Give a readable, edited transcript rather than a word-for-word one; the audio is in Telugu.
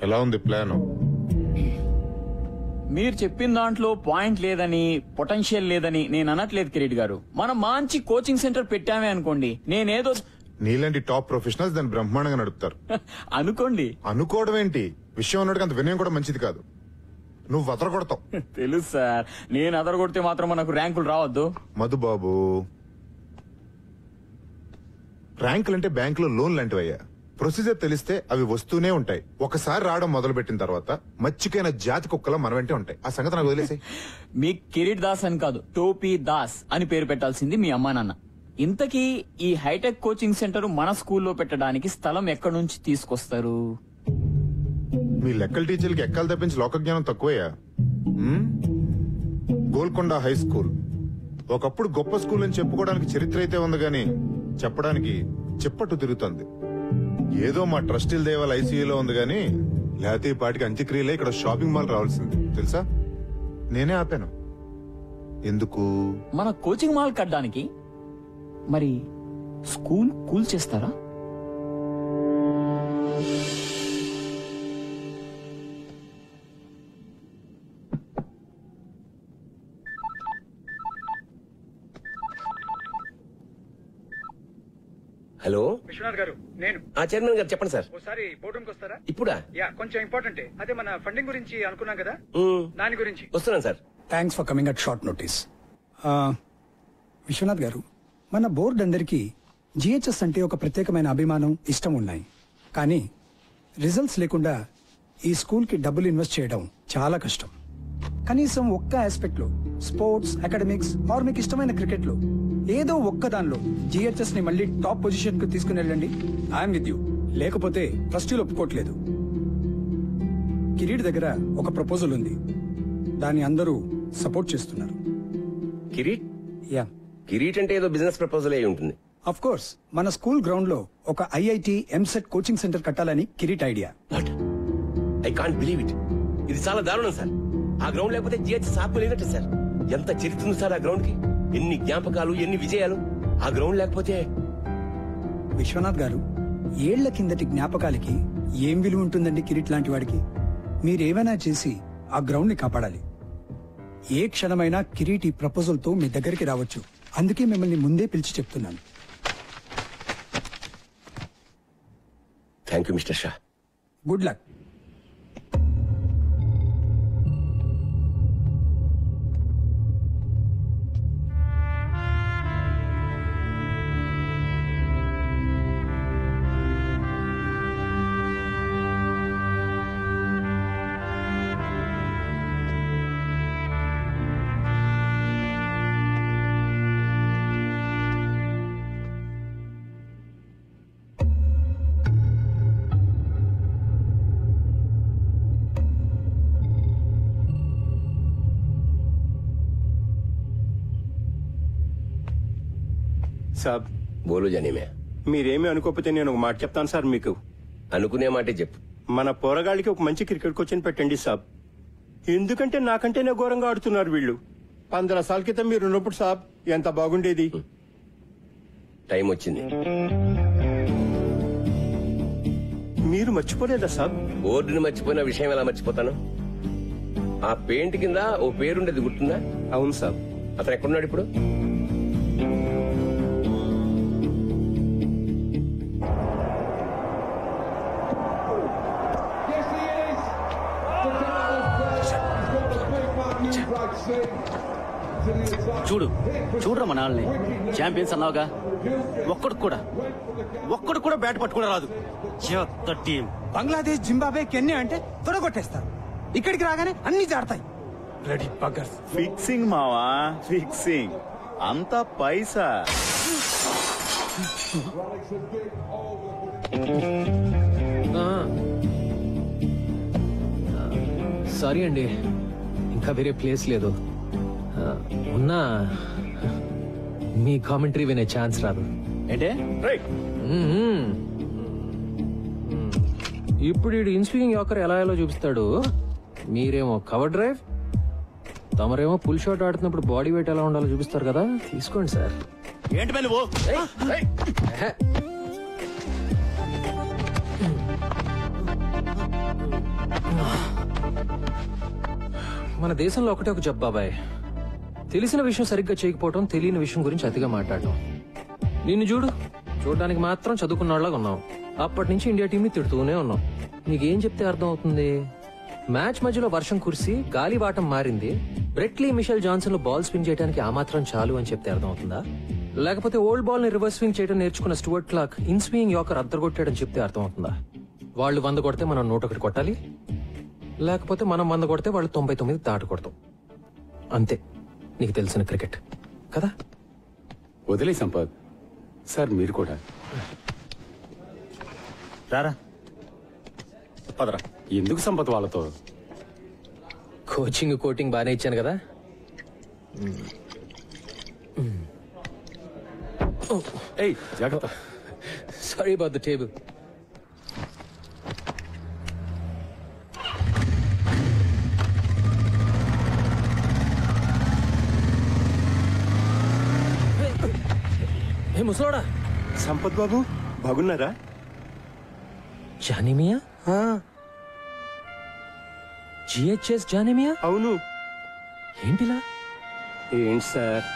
ఎలా ఉంది ప్లాన్? మీరు చెప్పిన దాంట్లో పాయింట్ లేదని, పొటెన్షియల్ లేదని నేను అనట్లేదు కిరీట్ గారు. మనం మంచి కోచింగ్ సెంటర్ పెట్టామే అనుకోండి, నేనేదో నీలాంటి టాప్ ప్రొఫెషనల్స్ దాన్ని బ్రహ్మాండంగా నడుపుతారు. అనుకోండి. అనుకోవడం ఏంటి, విషయం అన్నట్టు అంత వినయం కూడా మంచిది కాదు. నువ్వు అదరగొడతావు. తెలుసు సార్, నేను అదరగొడితే మాత్రం మనకు ర్యాంకులు రావద్దు. మధుబాబు, ర్యాంకులంటే బ్యాంకులో లోన్ లాంటివయ్యా. ప్రొసీజర్ తెలిస్తే అవి వస్తూనే ఉంటాయి. ఒకసారి రావడం మొదలు పెట్టిన తర్వాత మచ్చికైన జాతి కుక్కలా మన వెంటే ఉంటాయి. ఆ సంగతి నాకు వదిలేసి. మీ కిరీట్ దాస్ అని కాదు, టోపీ దాస్ అని పేరు పెట్టాల్సింది మీ అమ్మా నాన్న. ఇంతకీ ఈ హైటెక్ కోచింగ్ సెంటర్ మన స్కూల్లో పెట్టడానికి స్థలం ఎక్కడి నుంచి తీసుకొస్తారు? మీ లెక్కల టీచర్లకి ఎక్కలు తప్పించి లోక జ్ఞానం తక్కువయ్యా. గోల్కొండ హై స్కూల్ ఒకప్పుడు గొప్ప స్కూల్ అని చెప్పుకోవడానికి చరిత్ర అయితే ఉంది గాని చెప్పడానికి చెప్పట్టు తిరుగుతుంది. ఏదో మా ట్రస్టీల దేవాల ఐసీయూలో ఉంది గాని లేకపోతే ఈ పాటికి అంత్యక్రియలే ఇక్కడ షాపింగ్ మాల్ రావాల్సింది తెలుసా. నేనే ఆపాను. ఎందుకు? మన కోచింగ్ మాల్ కట్టడానికి. మరి స్కూల్ కూల్ చేస్తారా? హలో విశ్వనాథ్ గారు, నేను చైర్మన్ గారు చెప్పండి సార్. ఒకసారి బోర్డు రూమ్కి వస్తారా? ఇప్పుడా? యా, కొంచెం ఇంపార్టెంట్. అదే మన ఫండింగ్ గురించి అనుకున్నాం కదా, దాని గురించి. వస్తున్నాను sir. Thanks for coming at short notice. Viswanath garu, మన బోర్డు అందరికీ జిహెచ్ఎస్ అంటే ఒక ప్రత్యేకమైన అభిమానం, ఇష్టం ఉన్నాయి. కానీ రిజల్ట్స్ లేకుండా ఈ స్కూల్ కి డబ్బులు ఇన్వెస్ట్ చేయడం చాలా కష్టం. కనీసం ఒక్క ఆస్పెక్ట్ లో, స్పోర్ట్స్, అకాడమిక్స్ ఆర్ మీకు ఇష్టమైన క్రికెట్ లో ఏదో ఒక్క దానిలో జిహెచ్ఎస్ ని మళ్ళీ టాప్ పొజిషన్ కు తీసుకుని వెళ్ళండి. I'm with you. లేకపోతే ట్రస్టీలు ఒప్పుకోవట్లేదు. కిరీట్ దగ్గర ఒక ప్రపోజల్ ఉంది, దాన్ని అందరూ సపోర్ట్ చేస్తున్నారు. కిరీట్? యా, కిరీట్ అంటే ఏదో బిజినెస్ ప్రపోజల్ అయి ఉంటుంది. అఫ్ కోర్స్, మన స్కూల్ గ్రౌండ్ లో ఒక ఐఐటి, ఎంసెట్ కోచింగ్ సెంటర్ కట్టాలని Kireet idea. What? I can't believe it. ఇది చాలా దారుణం సార్. ఆ గ్రౌండ్ లేకపోతే జిహెచ్ఎస్ ఆపుకోలేదట సార్. ఎంత చరిత్ర ఉంది సార్ ఆ గ్రౌండ్ కి, ఎన్ని జ్ఞాపకాలు, ఎన్ని విజయాలు. ఆ గ్రౌండ్ లేకపోతే. విశ్వనాథ్ గారు, ఏళ్ల కిందటి జ్ఞాపకాలకి ఏం విలువ ఉంటుందండి కిరీట్ లాంటి వాడికి? మీరేమైనా చేసి ఆ గ్రౌండ్ ని కాపాడాలి. ఏ క్షణమైనా కిరీట్ ఈ ప్రపోజల్ తో మీ దగ్గరికి రావచ్చు. అందుకే మిమ్మల్ని ముందే పిలిచి చెప్తున్నాను. Thank you mister Shah. Good luck. సాబ్, బోలు జనీమే. మీరేమీ అనుకోకపోతే నేను ఒక మాట చెప్తాను సార్ మీకు. అనుకునే మాటే చెప్పు. మన పోరగాళ్ళకి ఒక మంచి క్రికెట్ కోచింగ్ పెట్టండి సాబ్. ఎందుకంటే నాకంటేనే ఘోరంగా ఆడుతున్నారు వీళ్ళు. 15 సార్ల క్రితం మీరు ఉన్నప్పుడు సాబ్ ఎంత బాగుండేది. టైం వచ్చింది. మీరు మర్చిపోలేదా సాబ్? బోర్డుని మర్చిపోయిన విషయం ఎలా మర్చిపోతాను? ఆ పెయింట్ కింద ఓ పేరుండేది గుర్తుందా? అవును సాబ్. అతను ఎక్కడున్నాడు ఇప్పుడు? చూడరా మన వాళ్ళని. ఛాంపియన్స్ అన్నావుగా, ఒక్కడు కూడా బ్యాట్ పట్టుకుని రాదు. చెత్త టీం. బంగ్లాదేశ్, జింబాబే, కెన్యా అంటే తొడగొట్టేస్తారు. ఇక్కడికి రాగానే అన్ని జాడతాయి. రెడీ బగ్గర్స్. ఫిక్సింగ్ మావా, ఫిక్సింగ్. అంతా పైసా. సారీ అండి, ఇంకా వేరే ప్లేస్ లేదు. ఉన్నా మీ కామెంటరీ వినే ఛాన్స్ రాదు. ఏంటే? ఇప్పుడు ఈ ఇన్స్వింగ్ యాకర్ ఎలా ఎలా చూపిస్తాడు. మీరేమో కవర్ డ్రైవ్, తమరేమో పుల్ షాట్ ఆడుతున్నప్పుడు బాడీ వెయిట్ ఎలా ఉండాలో చూపిస్తారు కదా. తీసుకోండి సార్. ఏంటి మళ్ళీ ఓ మన దేశంలో ఒకటే ఒక జబ్బాబాయ్, తెలిసిన విషయం సరిగ్గా చేయకపోవటం, తెలియని విషయం గురించి అతిగా మాట్లాడటం. నిన్ను చూడడానికి మాత్రం చదువుకున్న వాళ్ళగా ఉన్నావు. అప్పటి నుంచి ఇండియా టీంని తిడుతూనే ఉన్నావు. నీకేం చెప్తే అర్థం అవుతుంది? మ్యాచ్ మధ్యలో వర్షం కురిసి గాలివాటం మారింది, బ్రెట్లీ మిషెల్ జాన్సన్ లో బాల్ స్వింగ్ చేయడానికి ఆ మాత్రం చాలు అని చెప్తే అర్థం అవుతుందా? లేకపోతే ఓల్డ్ బాల్ ని రివర్స్ స్వింగ్ చేయడం నేర్చుకున్న Stuart Clark in swing yorker అద్దరగొట్టాడని చెప్తే అర్థం అవుతుందా? వాళ్ళు 100 కొడితే మనం 101 కొట్టాలి, లేకపోతే మనం 100 కొడితే వాళ్ళు 99 దాటకూడదు. అంతే నీకు తెలిసిన క్రికెట్ కదా. వదిలే సంపత్ సార్, మీరు కూడా రారా పదరా. ఎందుకు సంపత్ వాళ్ళతో? కోటింగ్ బాగానే ఇచ్చాను కదా. ఏయ్ జాగ్రత్త. Sorry about the table. ముసలోడా, సంపత్ బాబు బాగున్నారా? జానిమియా? జిహెచ్ఎస్ జానిమియా? అవును. ఏంటిలా? ఏంటి సార్?